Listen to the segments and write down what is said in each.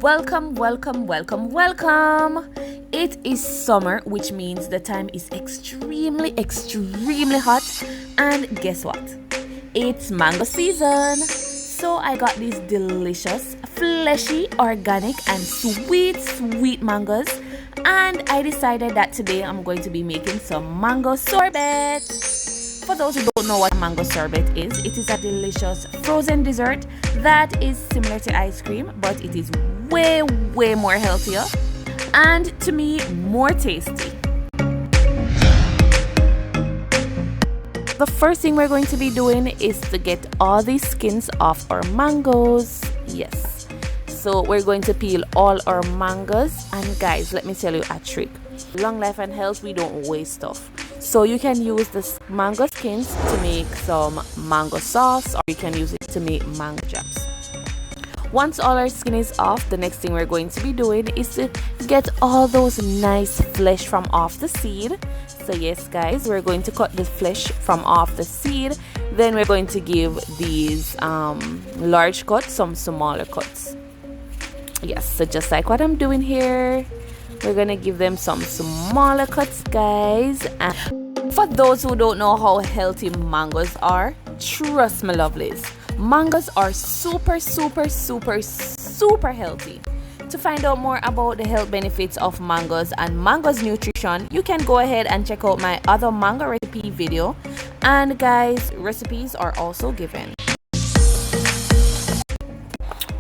Welcome, welcome, welcome, welcome. It is summer, which means the time is extremely hot. And guess what? It's mango season. So I got these delicious, fleshy, organic, and sweet mangoes. And I decided that today I'm going to be making some mango sorbet. For those who don't know what mango sorbet is, it is a delicious frozen dessert that is similar to ice cream, but it is way more healthier and, to me, more tasty. The first thing we're going to be doing is to get all the skins off our mangoes. Yes, so we're going to peel all our mangoes, and guys, let me tell you a trick. Long life and health, we don't waste stuff. So you can use the mango skins to make some mango sauce, or you can use it to make mango jams. Once all our skin is off, the next thing we're going to be doing is to get all those nice flesh from off the seed. So yes guys, we're going to cut the flesh from off the seed. Then we're going to give these large cuts some smaller cuts. Yes, so just like what I'm doing here, we're gonna give them some smaller cuts, guys. And for those who don't know how healthy mangoes are, trust me, lovelies, mangoes are super healthy. To find out more about the health benefits of mangoes and mangoes nutrition, you can go ahead and check out my other mango recipe video. And guys, recipes are also given.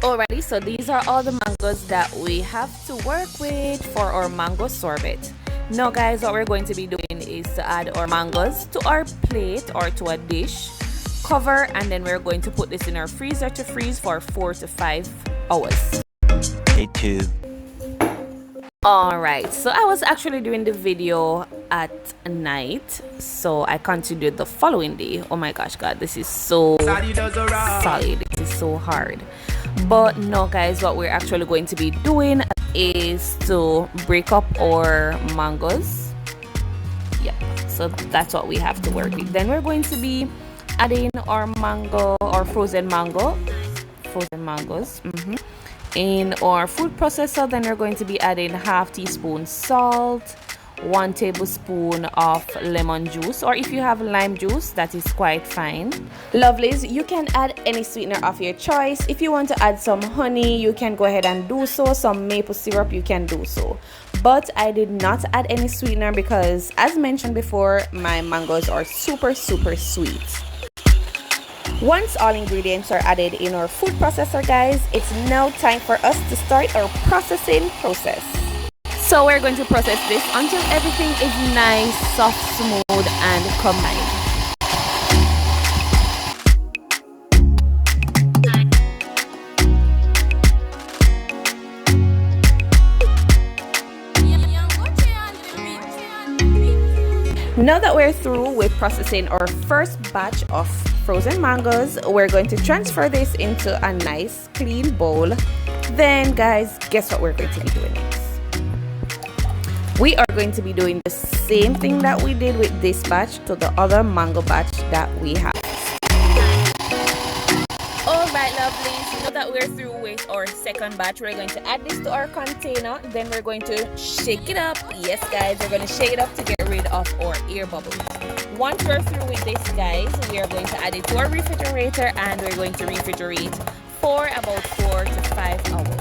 Alrighty, so these are all the mangoes that we have to work with for our mango sorbet. Now guys, what we're going to be doing is to add our mangoes to our plate or to a dish, cover, and then we're going to put this in our freezer to freeze for 4 to 5 hours. Day 2. Alright, so I was actually doing the video at night, so I continued the following day. Oh my gosh, God, this is so solid. This is so hard. But no guys, what we're actually going to be doing is to break up our mangoes. Yeah, so that's what we have to work with. Then we're going to be adding our mango or frozen mangoes in our food processor. Then we're going to be adding half teaspoon salt, 1 tablespoon of lemon juice, or if you have lime juice, that is quite fine. Lovelies, you can add any sweetener of your choice. If you want to add some honey, you can go ahead and do so. Some maple syrup, you can do so. But I did not add any sweetener because, as mentioned before, my mangoes are super sweet. Once all ingredients are added in our food processor, guys, it's now time for us to start our processing process. So we're going to process this until everything is nice, soft, smooth, and combined. Now that we're through with processing our first batch of frozen mangoes, we're going to transfer this into a nice clean bowl. Then guys, guess what we're going to be doing next? We are going to be doing the same thing that we did with this batch to the other mango batch that we have. Alright, lovelies, now that we're through with our second batch, we're going to add this to our container. Then we're going to shake it up. Yes guys, we're going to shake it up to get rid of our air bubbles. Once we're through with this, guys, we are going to add it to our refrigerator, and we're going to refrigerate for about 4 to 5 hours.